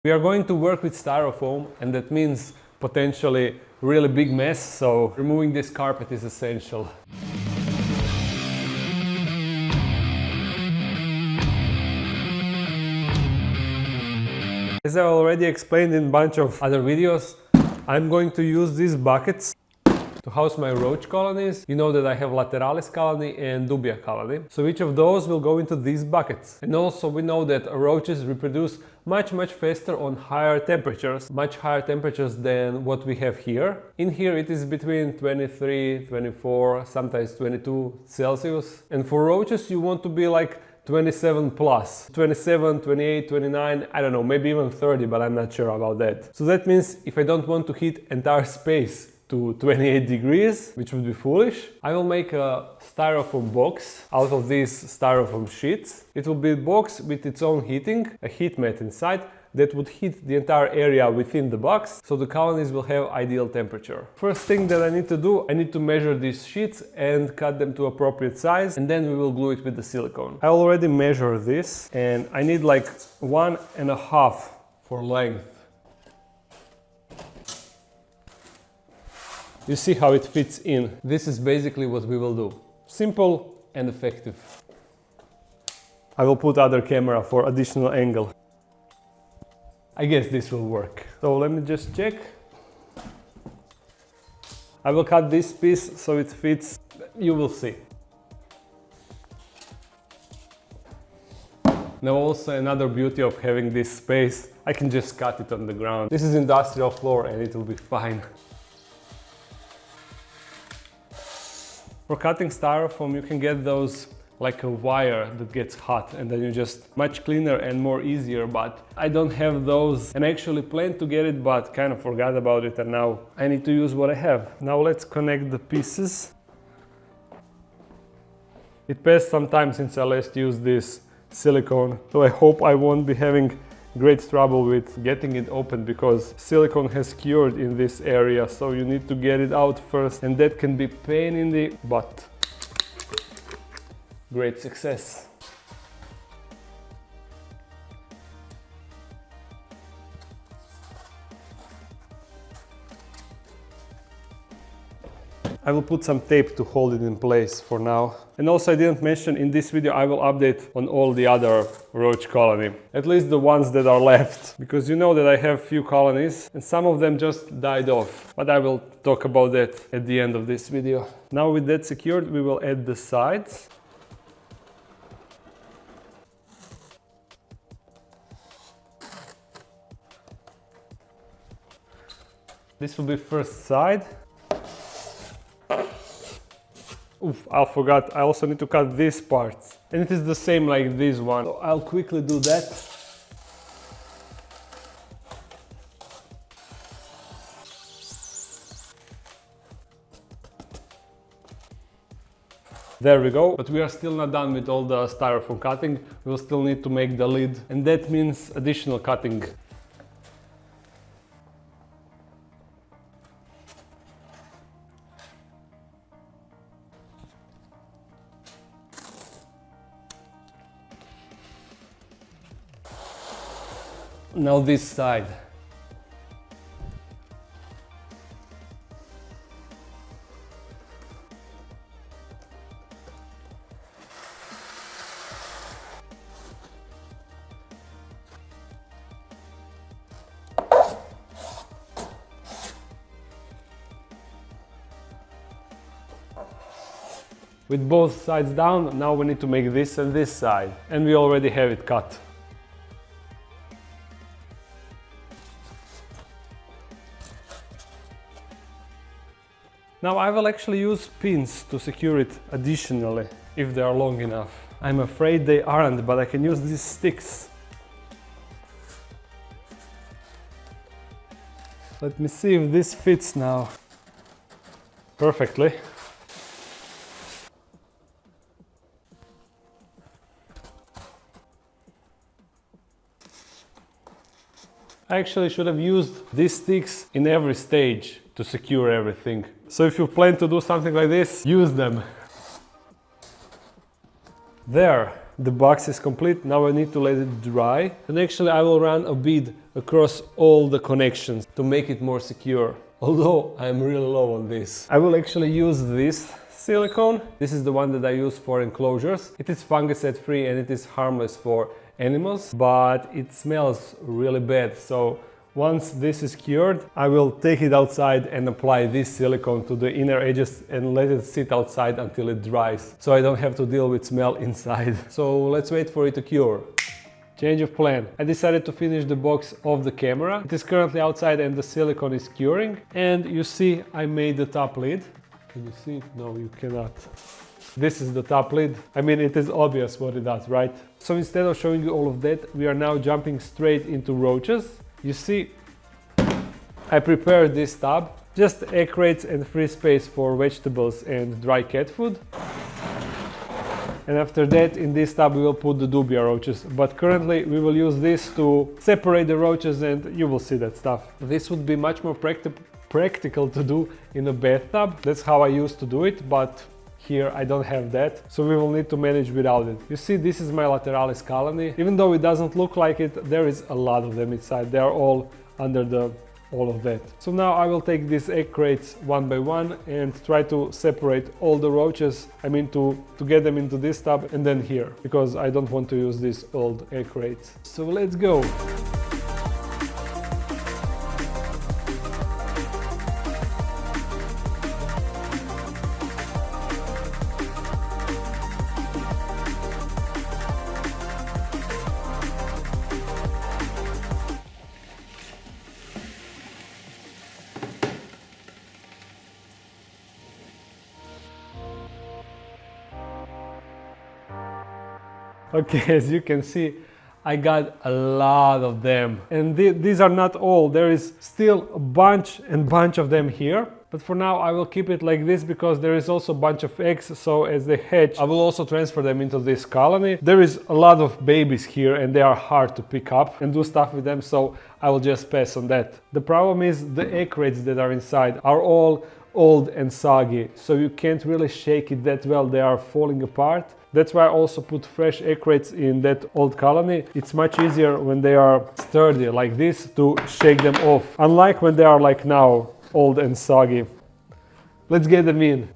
We are going to work with styrofoam, and that means potentially really big mess, so removing this carpet is essential. As I already explained in a bunch of other videos, I'm going to use these buckets to house my roach colonies. You know that I have Lateralis colony and Dubia colony. So each of those will go into these buckets. And also we know that roaches reproduce much faster on higher temperatures, much higher temperatures than what we have here. In here it is between 23, 24, sometimes 22 Celsius. And for roaches you want to be like 27 plus, 27, 28, 29, I don't know, maybe even 30, but I'm not sure about that. So that means if I don't want to heat entire space to 28 degrees, which would be foolish, I will make a styrofoam box out of these styrofoam sheets. It will be a box with its own heating, a heat mat inside that would heat the entire area within the box, so the colonies will have ideal temperature. First thing that I need to do, I need to measure these sheets and cut them to appropriate size, and then we will glue it with the silicone. I already measured this, and I need like 1.5 for length. You see how it fits in. This is basically what we will do. Simple and effective. I will put other camera for additional angle. I guess this will work. So let me just check. I will cut this piece so it fits. You will see. Now also another beauty of having this space, I can just cut it on the ground. This is industrial floor and it will be fine. For cutting styrofoam you can get those like a wire that gets hot and then you just much cleaner and more easier, but I don't have those and I actually planned to get it but kind of forgot about it and now I need to use what I have. Now let's connect the pieces. It passed some time since I last used this silicone, so I hope I won't be having great trouble with getting it open because silicone has cured in this area, so you need to get it out first and that can be pain in the butt. Great success. I will put some tape to hold it in place for now. And also I didn't mention in this video I will update on all the other roach colony. At least the ones that are left. Because you know that I have few colonies and some of them just died off. But I will talk about that at the end of this video. Now with that secured we will add the sides. This will be first side. Oof, I forgot, I also need to cut these parts. And it is the same like this one. So I'll quickly do that. There we go, but we are still not done with all the styrofoam cutting. We will still need to make the lid, and that means additional cutting. Now this side. With both sides down, now we need to make this and this side. And we already have it cut. Now I will actually use pins to secure it additionally, if they are long enough. I'm afraid they aren't, but I can use these sticks. Let me see if this fits now. Perfectly. I actually should have used these sticks in every stage to secure everything. So if you plan to do something like this, use them. There, The box is complete. Now I need to let it dry. And actually I will run a bead across all the connections to make it more secure. Although I'm really low on this. I will actually use this silicone. This is the one that I use for enclosures. It is fungicide free and it is harmless for animals, but it smells really bad. So once this is cured, I will take it outside and apply this silicone to the inner edges and let it sit outside until it dries, so I don't have to deal with smell inside. So let's wait for it to cure. Change of plan. I decided to finish the box off the camera. It is currently outside and the silicone is curing. And you see I made the top lid. Can you see? No, you cannot. This is the top lid. I mean, it is obvious what it does, right? So instead of showing you all of that, we are now jumping straight into roaches. You see, I prepared this tub, just egg crates and free space for vegetables and dry cat food. And after that, in this tub we will put the Dubia roaches. But currently we will use this to separate the roaches and you will see that stuff. This would be much more practical to do in a bathtub. That's how I used to do it, but here I don't have that, so we will need to manage without it. You see, this is my Lateralis colony. Even though it doesn't look like it, there is a lot of them inside. They are all under all of that. So now I will take these egg crates one by one and try to separate all the roaches. I mean to get them into this tub and then here, because I don't want to use these old egg crates. So let's go. Okay, as you can see, I got a lot of them. And these are not all. There is still a bunch of them here. But for now, I will keep it like this because there is also a bunch of eggs. So as they hatch, I will also transfer them into this colony. There is a lot of babies here and they are hard to pick up and do stuff with them. So I will just pass on that. The problem is the egg crates that are inside are all old and soggy. So you can't really shake it that well. They are falling apart. That's why I also put fresh egg crates in that old colony. It's much easier when they are sturdy like this to shake them off. Unlike when they are like now, old and soggy. Let's get them in.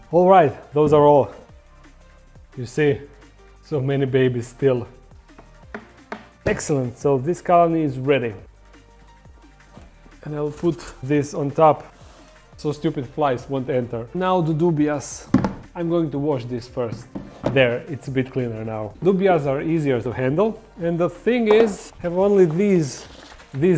All right, those are all. You see, so many babies still. Excellent, so this colony is ready. And I'll put this on top so stupid flies won't enter. Now the dubias. I'm going to wash this first. There, it's a bit cleaner now. Dubias are easier to handle. And the thing is, I have only these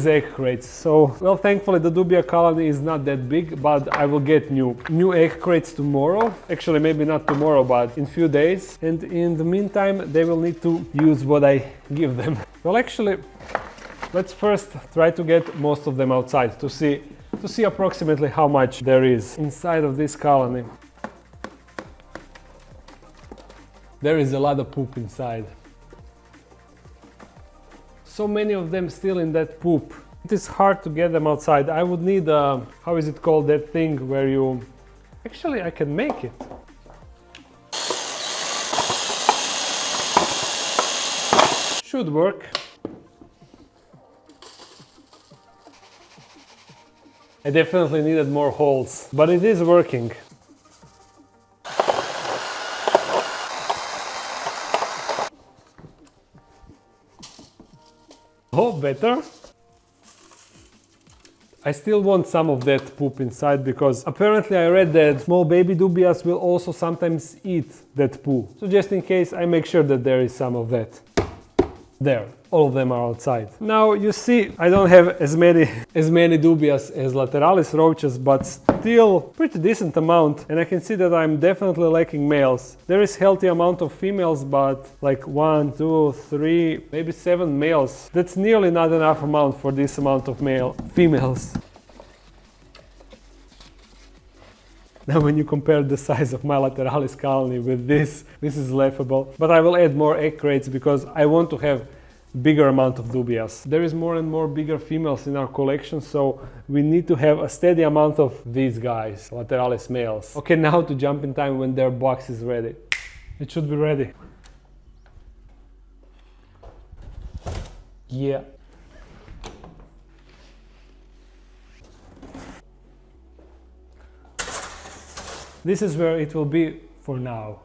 egg crates. So, well, thankfully the Dubia colony is not that big, but I will get new egg crates tomorrow. Actually, maybe not tomorrow, but in few days. And in the meantime, they will need to use what I give them. Well, actually, let's first try to get most of them outside to see approximately how much there is inside of this colony. There is a lot of poop inside. So many of them still in that poop. It is hard to get them outside. I would need how is it called, that thing where you... Actually, I can make it. Should work. I definitely needed more holes, but it is working. Oh, better. I still want some of that poop inside because apparently I read that small baby dubias will also sometimes eat that poo. So just in case, I make sure that there is some of that. There, all of them are outside. Now you see, I don't have as many dubias as Lateralis roaches, but still pretty decent amount. And I can see that I'm definitely lacking males. There is healthy amount of females, but like 1, 2, 3, maybe 7 males. That's nearly not enough amount for this amount of females. Now when you compare the size of my Lateralis colony with this is laughable. But I will add more egg crates because I want to have bigger amount of dubias. There is more and more bigger females in our collection, so we need to have a steady amount of these guys, Lateralis males. Okay, now to jump in time when their box is ready. It should be ready. Yeah. This is where it will be for now.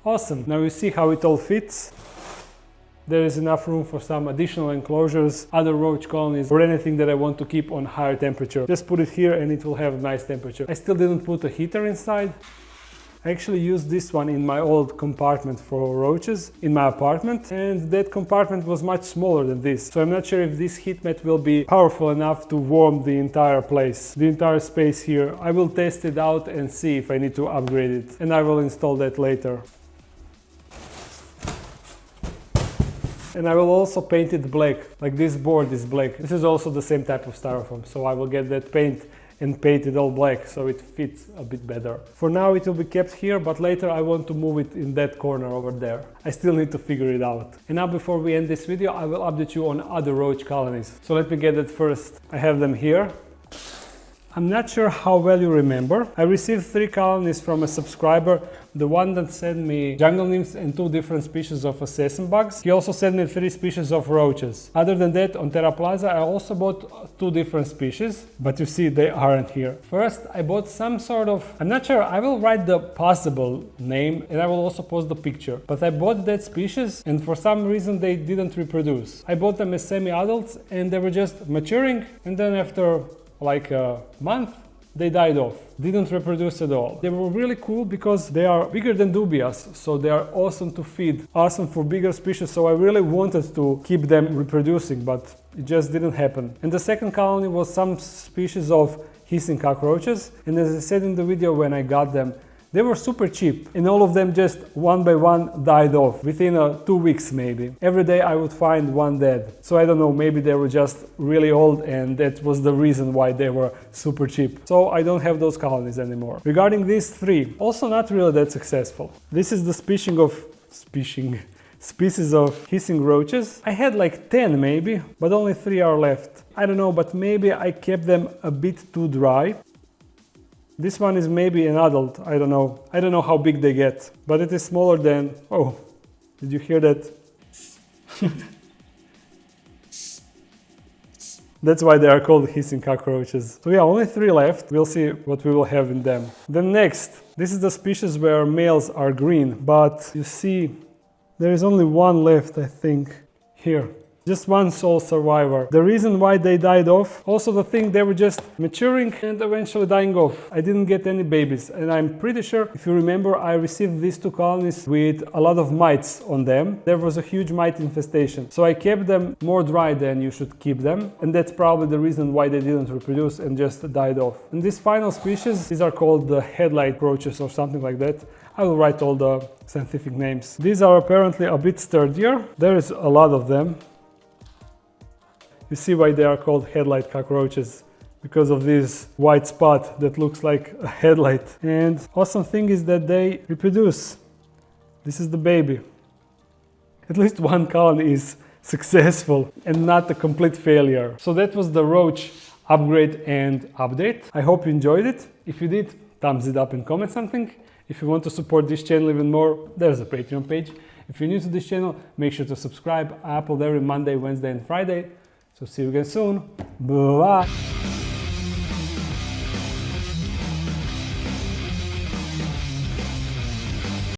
Awesome. Now you see how it all fits. There is enough room for some additional enclosures, other roach colonies, or anything that I want to keep on higher temperature. Just put it here and it will have a nice temperature. I still didn't put a heater inside. I actually used this one in my old compartment for roaches in my apartment, and that compartment was much smaller than this. So I'm not sure if this heat mat will be powerful enough to warm the entire place, the entire space here. I will test it out and see if I need to upgrade it, and I will install that later. And I will also paint it black, like this board is black. This is also the same type of styrofoam, so I will get that paint and paint it all black so it fits a bit better. For now it will be kept here, but later I want to move it in that corner over there. I still need to figure it out. And now before we end this video, I will update you on other roach colonies. So let me get it first. I have them here. I'm not sure how well you remember. I received 3 colonies from a subscriber. The one that sent me jungle nymphs and 2 different species of assassin bugs. He also sent me 3 species of roaches. Other than that, on Terra Plaza, I also bought 2 different species, but you see they aren't here. First, I bought some sort of, I'm not sure, I will write the possible name and I will also post the picture. But I bought that species and for some reason they didn't reproduce. I bought them as semi-adults and they were just maturing, and then after like a month they died off, didn't reproduce at all. They were really cool because they are bigger than dubias, so they are awesome to feed, awesome for bigger species, so I really wanted to keep them reproducing, but it just didn't happen. And the second colony was some species of hissing cockroaches, and as I said in the video when I got them, they were super cheap, and all of them just one by one died off within 2 weeks maybe. Every day I would find one dead. So I don't know, maybe they were just really old and that was the reason why they were super cheap. So I don't have those colonies anymore. Regarding these 3, also not really that successful. This is the species of hissing roaches. I had like 10 maybe, but only 3 are left. I don't know, but maybe I kept them a bit too dry. This one is maybe an adult, I don't know. I don't know how big they get, but it is smaller than... Oh, did you hear that? That's why they are called hissing cockroaches. So yeah, only 3 left. We'll see what we will have in them. Then next, this is the species where males are green, but you see, there is only 1 left, I think, here. Just 1 sole survivor. The reason why they died off, also the thing they were just maturing and eventually dying off. I didn't get any babies, and I'm pretty sure, if you remember, I received these 2 colonies with a lot of mites on them. There was a huge mite infestation, so I kept them more dry than you should keep them, and that's probably the reason why they didn't reproduce and just died off. And this final species, these are called the headlight roaches or something like that. I will write all the scientific names. These are apparently a bit sturdier. There is a lot of them. You see why they are called headlight cockroaches, because of this white spot that looks like a headlight. And awesome thing is that they reproduce. This is the baby. At least 1 colony is successful and not a complete failure. So that was the roach upgrade and update. I hope you enjoyed it. If you did, thumbs it up and comment something. If you want to support this channel even more, there's a Patreon page. If you're new to this channel, make sure to subscribe. I upload every Monday, Wednesday and Friday. So see you again soon. Bye.